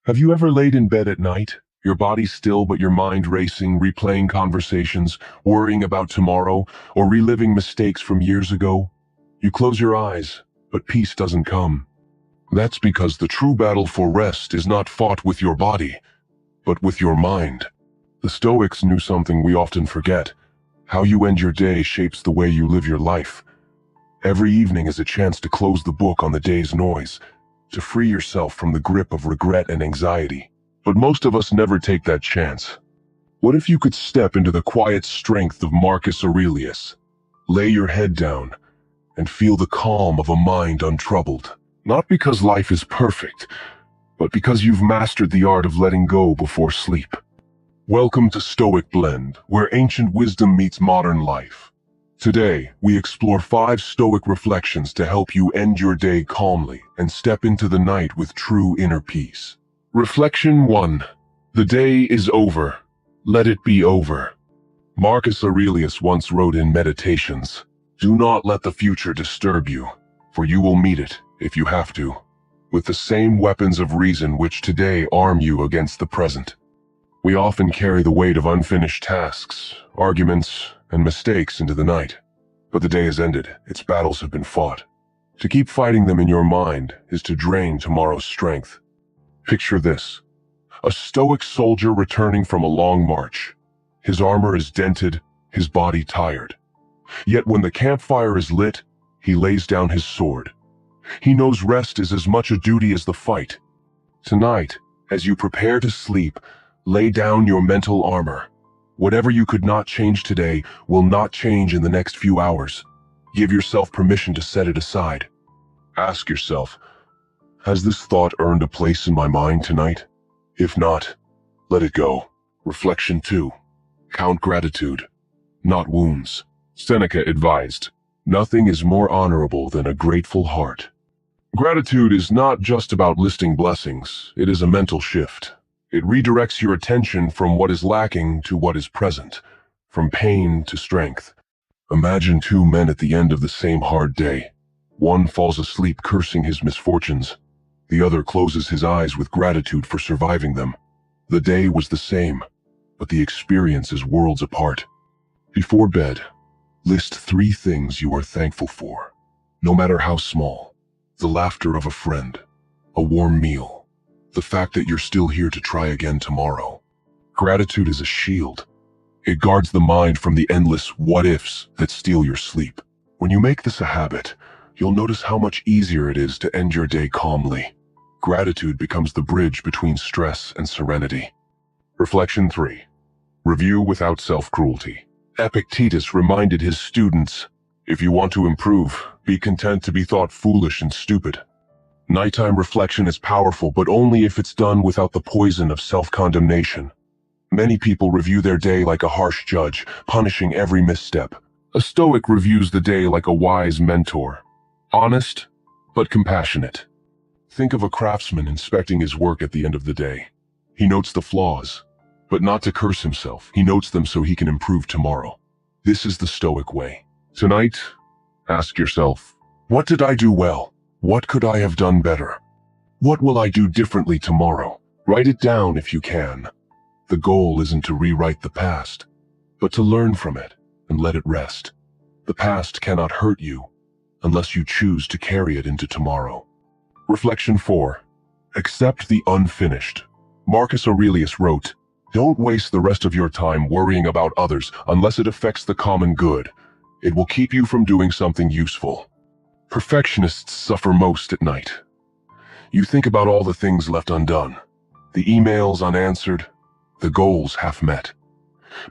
Have you ever laid in bed at night, your body still but your mind racing, replaying conversations, worrying about tomorrow, or reliving mistakes from years ago? You close your eyes, but peace doesn't come. That's because the true battle for rest is not fought with your body, but with your mind. The Stoics knew something we often forget. How you end your day shapes the way you live your life. Every evening is a chance to close the book on the day's noise, to free yourself from the grip of regret and anxiety. But most of us never take that chance. What if you could step into the quiet strength of Marcus Aurelius? Lay your head down and feel the calm of a mind untroubled. Not because life is perfect, but because you've mastered the art of letting go before sleep. Welcome to Stoic Blend, where ancient wisdom meets modern life. Today, we explore 5 Stoic reflections to help you end your day calmly and step into the night with true inner peace. Reflection 1. The day is over. Let it be over. Marcus Aurelius once wrote in Meditations, "Do not let the future disturb you, for you will meet it, if you have to, with the same weapons of reason which today arm you against the present." We often carry the weight of unfinished tasks, arguments, and mistakes into the night. But the day is ended, its battles have been fought. To keep fighting them in your mind is to drain tomorrow's strength. Picture this: a stoic soldier returning from a long march. His armor is dented, his body tired. Yet when the campfire is lit, he lays down his sword. He knows rest is as much a duty as the fight. Tonight, as you prepare to sleep, lay down your mental armor. Whatever you could not change today will not change in the next few hours. Give yourself permission to set it aside. Ask yourself, has this thought earned a place in my mind tonight? If not, let it go. Reflection 2. Count gratitude, not wounds. Seneca advised, "Nothing is more honorable than a grateful heart." Gratitude is not just about listing blessings, it is a mental shift. It redirects your attention from what is lacking to what is present, from pain to strength. Imagine 2 men at the end of the same hard day. One falls asleep cursing his misfortunes. The other closes his eyes with gratitude for surviving them. The day was the same, but the experience is worlds apart. Before bed, list 3 things you are thankful for, no matter how small. The laughter of a friend, a warm meal, the fact that you're still here to try again tomorrow. Gratitude is a shield. It guards the mind from the endless what-ifs that steal your sleep. When you make this a habit, you'll notice how much easier it is to end your day calmly. Gratitude becomes the bridge between stress and serenity. Reflection 3. Review without self-cruelty. Epictetus reminded his students, "If you want to improve, be content to be thought foolish and stupid." Nighttime reflection is powerful, but only if it's done without the poison of self-condemnation. Many people review their day like a harsh judge, punishing every misstep. A Stoic reviews the day like a wise mentor, honest, but compassionate. Think of a craftsman inspecting his work at the end of the day. He notes the flaws, but not to curse himself. He notes them so he can improve tomorrow. This is the Stoic way. Tonight, ask yourself, what did I do well? What could I have done better? What will I do differently tomorrow? Write it down if you can. The goal isn't to rewrite the past, but to learn from it and let it rest. The past cannot hurt you unless you choose to carry it into tomorrow. Reflection 4. Accept the unfinished. Marcus Aurelius wrote, "Don't waste the rest of your time worrying about others unless it affects the common good. It will keep you from doing something useful." Perfectionists suffer most at night. You think about all the things left undone, the emails unanswered, the goals half met.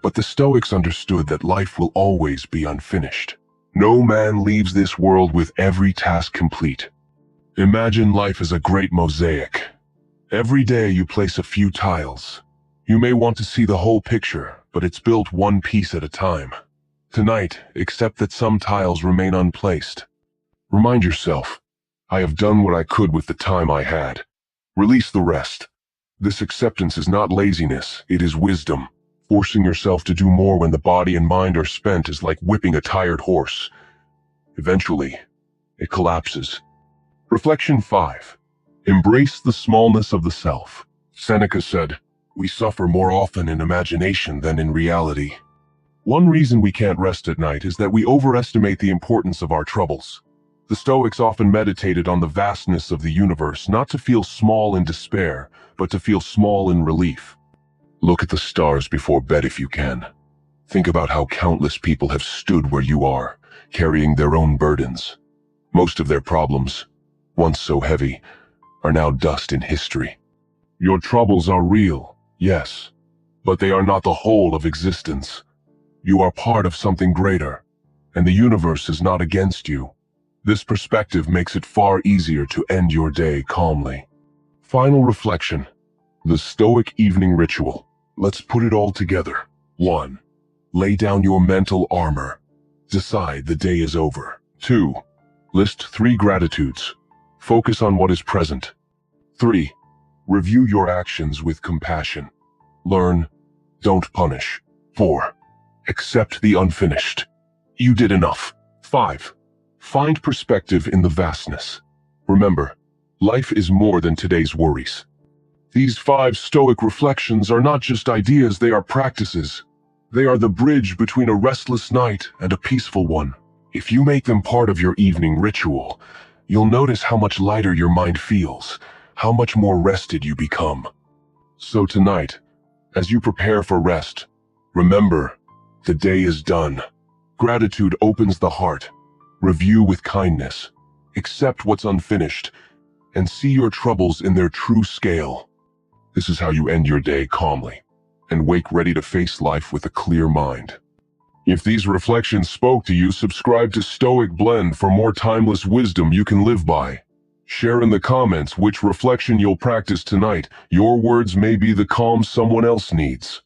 But the Stoics understood that life will always be unfinished. No man leaves this world with every task complete. Imagine life as a great mosaic. Every day you place a few tiles. You may want to see the whole picture, but it's built one piece at a time. Tonight, accept that some tiles remain unplaced. Remind yourself, I have done what I could with the time I had. Release the rest. This acceptance is not laziness, it is wisdom. Forcing yourself to do more when the body and mind are spent is like whipping a tired horse. Eventually, it collapses. Reflection 5. Embrace the smallness of the self. Seneca said, "We suffer more often in imagination than in reality." One reason we can't rest at night is that we overestimate the importance of our troubles. The Stoics often meditated on the vastness of the universe, not to feel small in despair, but to feel small in relief. Look at the stars before bed if you can. Think about how countless people have stood where you are, carrying their own burdens. Most of their problems, once so heavy, are now dust in history. Your troubles are real, yes, but they are not the whole of existence. You are part of something greater, and the universe is not against you. This perspective makes it far easier to end your day calmly. Final reflection. The Stoic evening ritual. Let's put it all together. 1. Lay down your mental armor. Decide the day is over. 2. List 3 gratitudes. Focus on what is present. 3. Review your actions with compassion. Learn, don't punish. 4. Accept the unfinished. You did enough. 5. Find perspective in the vastness. Remember, life is more than today's worries. These 5 Stoic reflections are not just ideas, they are practices. They are the bridge between a restless night and a peaceful one. If you make them part of your evening ritual, you'll notice how much lighter your mind feels, how much more rested you become. So tonight, as you prepare for rest, remember, the day is done. Gratitude opens the heart. Review with kindness. Accept what's unfinished, and see your troubles in their true scale. This is how you end your day calmly, and wake ready to face life with a clear mind. If these reflections spoke to you, subscribe to Stoic Blend for more timeless wisdom you can live by. Share in the comments which reflection you'll practice tonight. Your words may be the calm someone else needs.